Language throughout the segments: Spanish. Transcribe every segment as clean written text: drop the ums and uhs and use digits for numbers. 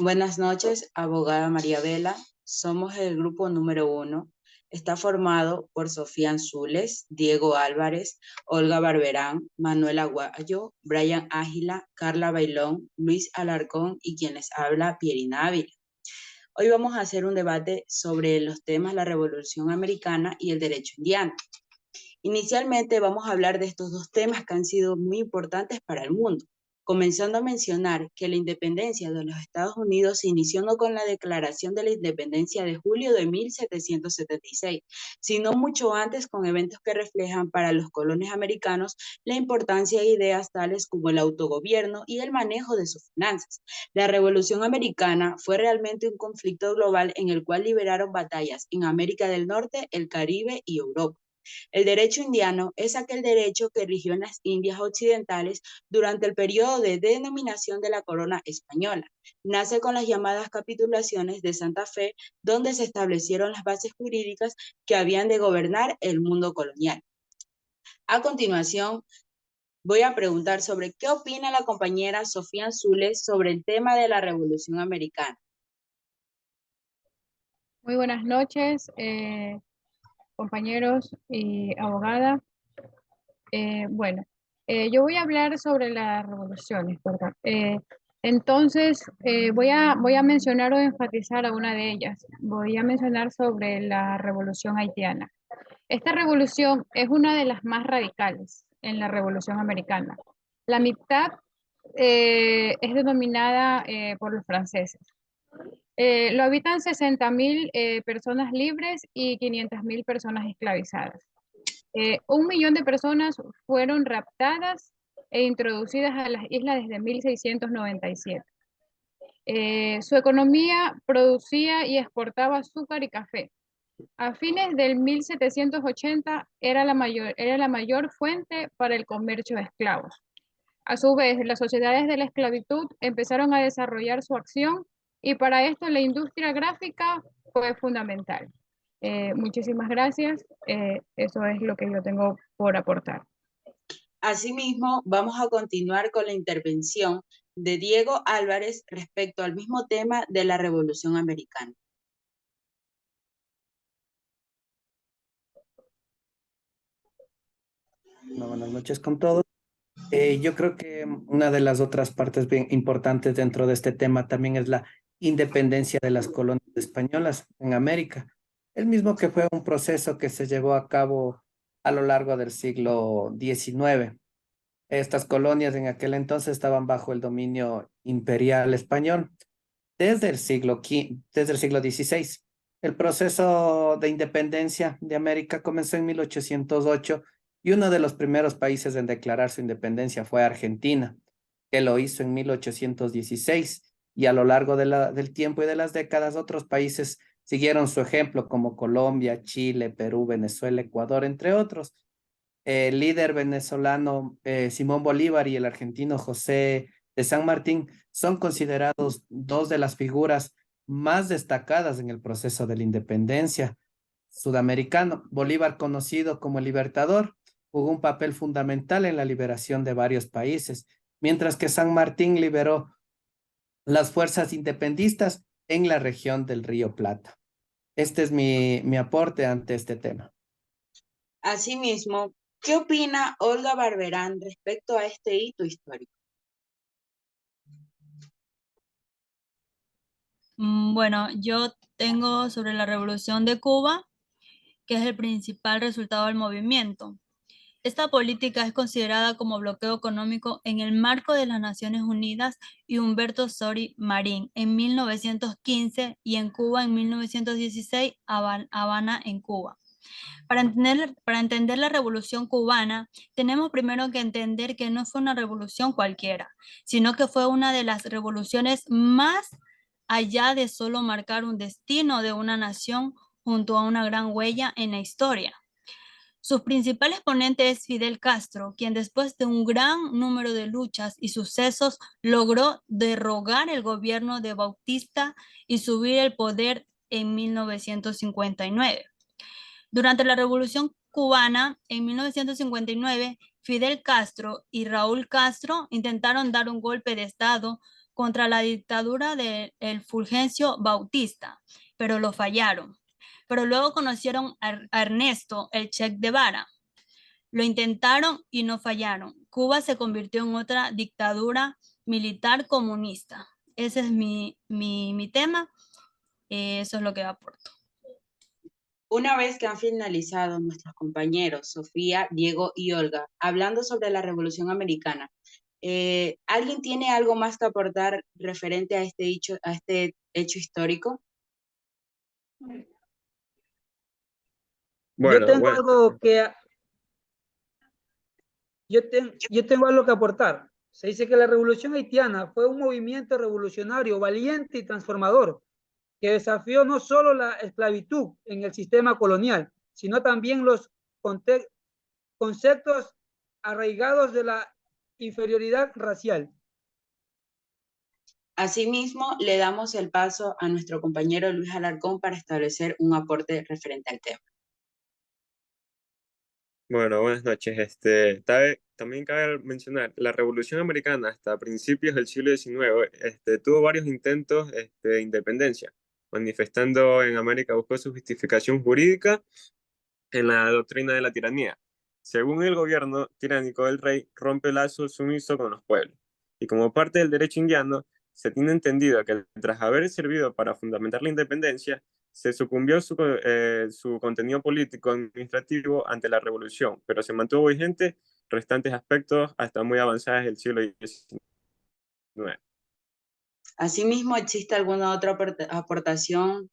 Buenas noches, abogada María Vela. Somos el grupo número 1. Está formado por Sofía Anzules, Diego Álvarez, Olga Barberán, Manuel Aguayo, Brian Ágila, Carla Bailón, Luis Alarcón y quienes habla Pierina Ávila. Hoy vamos a hacer un debate sobre los temas la Revolución Americana y el derecho indiano. Inicialmente vamos a hablar de estos dos temas que han sido muy importantes para el mundo, comenzando a mencionar que la independencia de los Estados Unidos se inició no con la Declaración de la Independencia de julio de 1776, sino mucho antes con eventos que reflejan para los colonos americanos la importancia de ideas tales como el autogobierno y el manejo de sus finanzas. La Revolución Americana fue realmente un conflicto global en el cual liberaron batallas en América del Norte, el Caribe y Europa. El derecho indiano es aquel derecho que rigió en las Indias occidentales durante el periodo de denominación de la corona española. Nace con las llamadas capitulaciones de Santa Fe, donde se establecieron las bases jurídicas que habían de gobernar el mundo colonial. A continuación, voy a preguntar sobre qué opina la compañera Sofía Anzules sobre el tema de la Revolución Americana. Muy buenas noches, compañeros y abogada. Yo voy a hablar sobre las revoluciones, ¿verdad? Voy a mencionar o enfatizar a una de ellas. Voy a mencionar sobre la revolución haitiana. Esta revolución es una de las más radicales en la revolución americana. La mitad es denominada por los franceses. Lo habitan 60.000 personas libres y 500.000 personas esclavizadas. 1 millón de personas fueron raptadas e introducidas a las islas desde 1697. Su economía producía y exportaba azúcar y café. A fines del 1780 era la mayor fuente para el comercio de esclavos. A su vez, las sociedades de la esclavitud empezaron a desarrollar su acción y para esto la industria gráfica fue fundamental. Muchísimas gracias. Eso es lo que yo tengo por aportar. Asimismo, vamos a continuar con la intervención de Diego Álvarez respecto al mismo tema de la Revolución Americana. Buenas noches con todos. Yo creo que una de las otras partes bien importantes dentro de este tema también es la independencia de las colonias españolas en América. El mismo que fue un proceso que se llevó a cabo a lo largo del siglo XIX. Estas colonias en aquel entonces estaban bajo el dominio imperial español desde el siglo XVI. El proceso de independencia de América comenzó en 1808 y uno de los primeros países en declarar su independencia fue Argentina, que lo hizo en 1816 y a lo largo del tiempo y de las décadas otros países siguieron su ejemplo como Colombia, Chile, Perú, Venezuela, Ecuador, entre otros. El líder venezolano Simón Bolívar y el argentino José de San Martín son considerados dos de las figuras más destacadas en el proceso de la independencia sudamericano. Bolívar, conocido como el Libertador, jugó un papel fundamental en la liberación de varios países, mientras que San Martín liberó las fuerzas independistas en la región del Río Plata. Este es mi aporte ante este tema. Asimismo, ¿qué opina Olga Barberán respecto a este hito histórico? Bueno, yo tengo sobre la Revolución de Cuba, que es el principal resultado del movimiento. Esta política es considerada como bloqueo económico en el marco de las Naciones Unidas y Humberto Sory Marín en 1915 y en Cuba en 1916, Habana en Cuba. Para entender la revolución cubana, tenemos primero que entender que no fue una revolución cualquiera, sino que fue una de las revoluciones más allá de solo marcar un destino de una nación junto a una gran huella en la historia. Su principal exponente es Fidel Castro, quien después de un gran número de luchas y sucesos logró derrogar el gobierno de Bautista y subir el poder en 1959. Durante la Revolución Cubana, en 1959, Fidel Castro y Raúl Castro intentaron dar un golpe de Estado contra la dictadura de el Fulgencio Bautista, pero lo fallaron. Pero luego conocieron a Ernesto, el Che Guevara. Lo intentaron y no fallaron. Cuba se convirtió en otra dictadura militar comunista. Ese es mi tema. Eso es lo que aporto. Una vez que han finalizado nuestros compañeros Sofía, Diego y Olga hablando sobre la Revolución Americana, ¿alguien tiene algo más que aportar referente a este hecho histórico? Yo tengo algo que yo tengo algo que aportar. Se dice que la Revolución Haitiana fue un movimiento revolucionario valiente y transformador que desafió no solo la esclavitud en el sistema colonial, sino también los conceptos arraigados de la inferioridad racial. Asimismo, le damos el paso a nuestro compañero Luis Alarcón para establecer un aporte referente al tema. Bueno, buenas noches. También cabe mencionar, la Revolución Americana hasta principios del siglo XIX tuvo varios intentos de independencia, manifestando en América buscó su justificación jurídica en la doctrina de la tiranía. Según el gobierno tiránico del rey, rompe el lazo sumiso con los pueblos. Y como parte del derecho indiano, se tiene entendido que tras haber servido para fundamentar la independencia, se sucumbió su contenido político administrativo ante la revolución, pero se mantuvo vigente restantes aspectos hasta muy avanzadas del siglo XIX. Asimismo, ¿existe alguna otra aportación,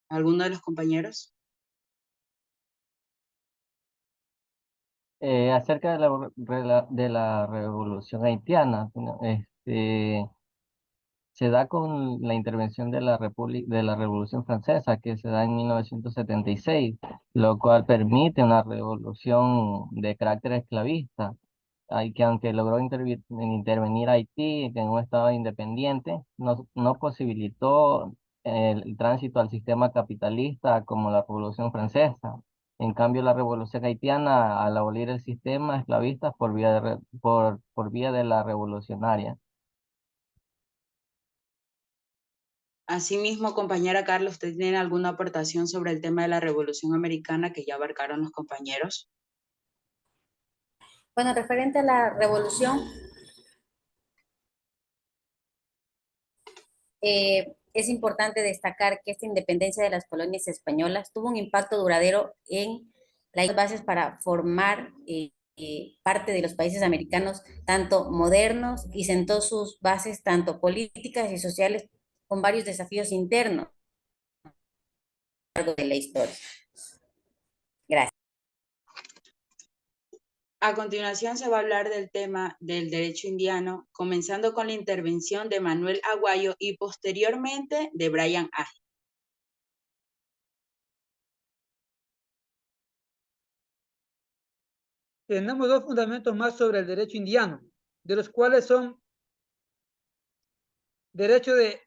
alguno de los compañeros? Acerca de la revolución haitiana, ¿no? Se da con la intervención de de la Revolución Francesa, que se da en 1976, lo cual permite una revolución de carácter esclavista, que aunque logró intervenir Haití en un estado independiente, no posibilitó el tránsito al sistema capitalista como la Revolución Francesa. En cambio, la Revolución Haitiana, al abolir el sistema esclavista por vía de la revolucionaria. Asimismo, compañera Carla, ¿usted tiene alguna aportación sobre el tema de la Revolución Americana que ya abarcaron los compañeros? Bueno, referente a la revolución, es importante destacar que esta independencia de las colonias españolas tuvo un impacto duradero en las bases para formar parte de los países americanos, tanto modernos, y sentó sus bases tanto políticas y sociales con varios desafíos internos a lo largo de la historia. Gracias. A continuación se va a hablar del tema del derecho indiano, comenzando con la intervención de Manuel Aguayo y posteriormente de Brian Ágila. Tenemos dos fundamentos más sobre el derecho indiano, de los cuales son derecho de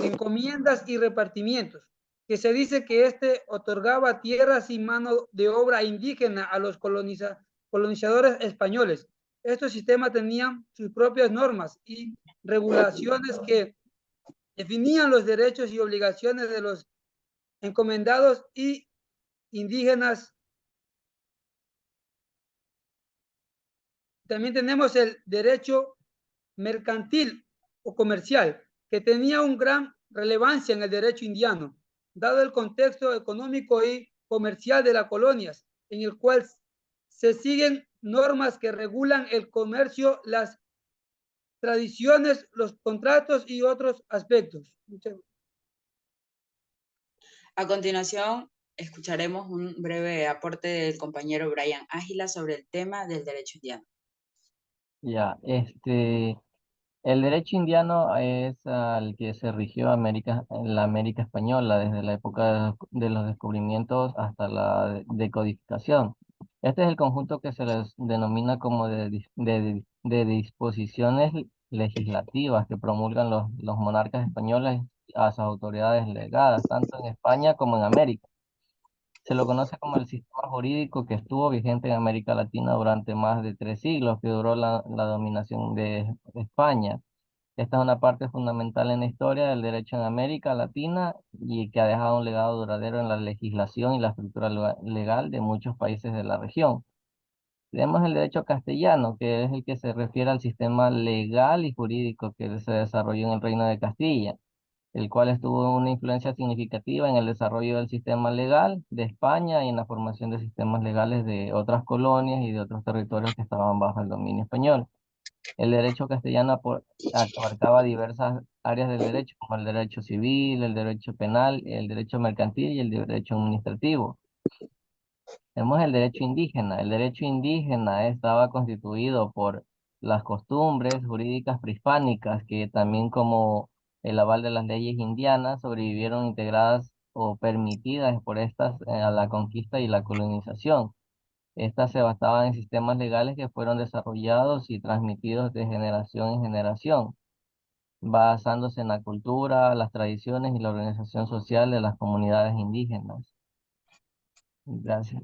encomiendas y repartimientos, que se dice que otorgaba tierras y mano de obra indígena a los colonizadores españoles. Estos sistemas tenían sus propias normas y regulaciones que definían los derechos y obligaciones de los encomendados y indígenas. También tenemos el derecho mercantil o comercial, que tenía una gran relevancia en el derecho indiano, dado el contexto económico y comercial de las colonias, en el cual se siguen normas que regulan el comercio, las tradiciones, los contratos y otros aspectos. A continuación, escucharemos un breve aporte del compañero Brian Ágila sobre el tema del derecho indiano. Ya, el derecho indiano es al que se rigió la América española desde la época de los descubrimientos hasta la decodificación. Este es el conjunto que se les denomina como de disposiciones legislativas que promulgan los monarcas españoles a sus autoridades legadas, tanto en España como en América. Se lo conoce como el sistema jurídico que estuvo vigente en América Latina durante más de 3 siglos, que duró la dominación de España. Esta es una parte fundamental en la historia del derecho en América Latina y que ha dejado un legado duradero en la legislación y la estructura legal de muchos países de la región. Tenemos el derecho castellano, que es el que se refiere al sistema legal y jurídico que se desarrolló en el Reino de Castilla, el cual tuvo una influencia significativa en el desarrollo del sistema legal de España y en la formación de sistemas legales de otras colonias y de otros territorios que estaban bajo el dominio español. El derecho castellano abarcaba diversas áreas del derecho, como el derecho civil, el derecho penal, el derecho mercantil y el derecho administrativo. Tenemos el derecho indígena. El derecho indígena estaba constituido por las costumbres jurídicas prehispánicas que también como el aval de las leyes indianas sobrevivieron integradas o permitidas por estas a la conquista y la colonización. Estas se basaban en sistemas legales que fueron desarrollados y transmitidos de generación en generación, basándose en la cultura, las tradiciones y la organización social de las comunidades indígenas. Gracias.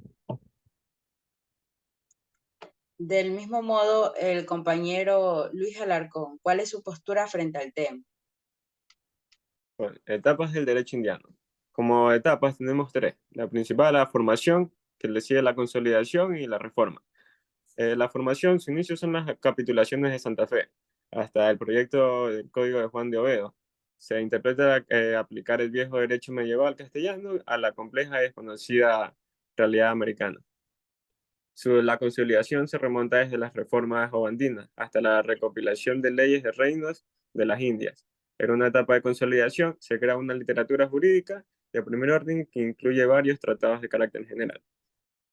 Del mismo modo, el compañero Luis Alarcón, ¿cuál es su postura frente al tema? Bueno, etapas del derecho indiano. Como etapas tenemos tres. La principal, la formación, que le sigue la consolidación y la reforma. La formación, su inicio son las capitulaciones de Santa Fe, hasta el proyecto del Código de Juan de Oviedo. Se interpreta aplicar el viejo derecho medieval castellano a la compleja y desconocida realidad americana. La consolidación se remonta desde las reformas obandinas hasta la recopilación de leyes de reinos de las Indias. En una etapa de consolidación se crea una literatura jurídica de primer orden que incluye varios tratados de carácter general.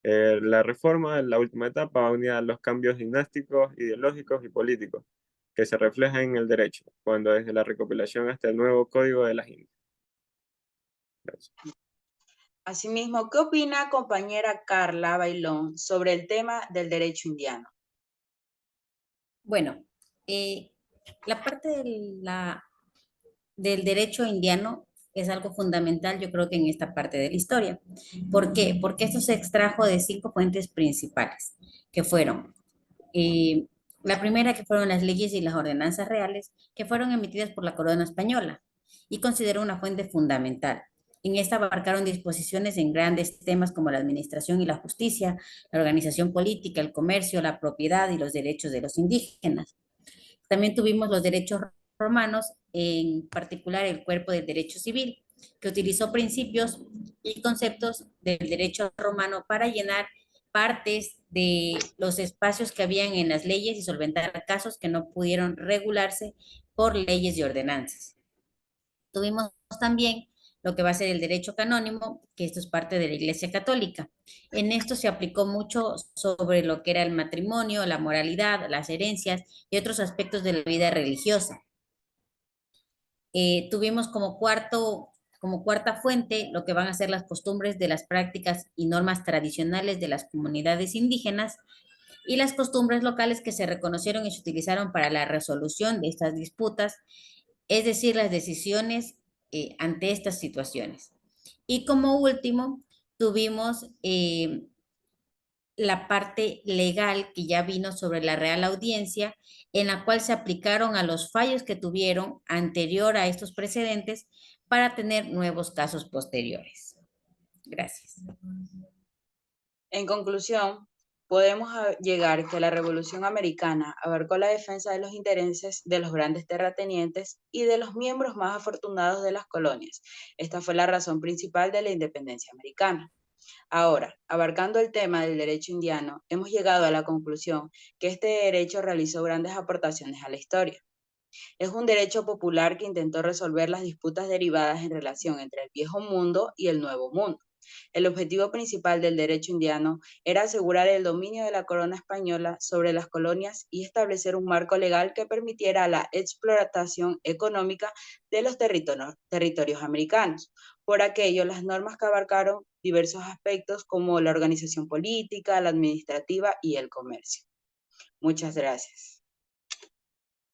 La reforma, la última etapa, va unida a los cambios dinásticos, ideológicos y políticos que se reflejan en el derecho, cuando desde la recopilación hasta el nuevo Código de las Indias. Gracias. Asimismo, ¿qué opina compañera Carla Bailón sobre el tema del derecho indiano? Bueno, la parte del derecho indiano es algo fundamental, yo creo que en esta parte de la historia. ¿Por qué? Porque esto se extrajo de 5 fuentes principales, que fueron, la primera que fueron las leyes y las ordenanzas reales, que fueron emitidas por la corona española, y consideró una fuente fundamental. En esta abarcaron disposiciones en grandes temas como la administración y la justicia, la organización política, el comercio, la propiedad y los derechos de los indígenas. También tuvimos los derechos romanos, en particular el cuerpo del derecho civil, que utilizó principios y conceptos del derecho romano para llenar partes de los espacios que habían en las leyes y solventar casos que no pudieron regularse por leyes y ordenanzas. Tuvimos también lo que va a ser el derecho canónico, que esto es parte de la Iglesia Católica. En esto se aplicó mucho sobre lo que era el matrimonio, la moralidad, las herencias y otros aspectos de la vida religiosa. Tuvimos como cuarta fuente lo que van a ser las costumbres de las prácticas y normas tradicionales de las comunidades indígenas y las costumbres locales que se reconocieron y se utilizaron para la resolución de estas disputas, es decir, las decisiones ante estas situaciones. Y como último, tuvimos la parte legal que ya vino sobre la Real Audiencia, en la cual se aplicaron a los fallos que tuvieron anterior a estos precedentes para tener nuevos casos posteriores. Gracias. En conclusión, podemos llegar que la Revolución Americana abarcó la defensa de los intereses de los grandes terratenientes y de los miembros más afortunados de las colonias. Esta fue la razón principal de la independencia americana. Ahora, abarcando el tema del derecho indiano, hemos llegado a la conclusión que este derecho realizó grandes aportaciones a la historia. Es un derecho popular que intentó resolver las disputas derivadas en relación entre el viejo mundo y el nuevo mundo. El objetivo principal del derecho indiano era asegurar el dominio de la corona española sobre las colonias y establecer un marco legal que permitiera la explotación económica de los territorios americanos. Por aquello, las normas que abarcaron diversos aspectos como la organización política, la administrativa y el comercio. Muchas gracias.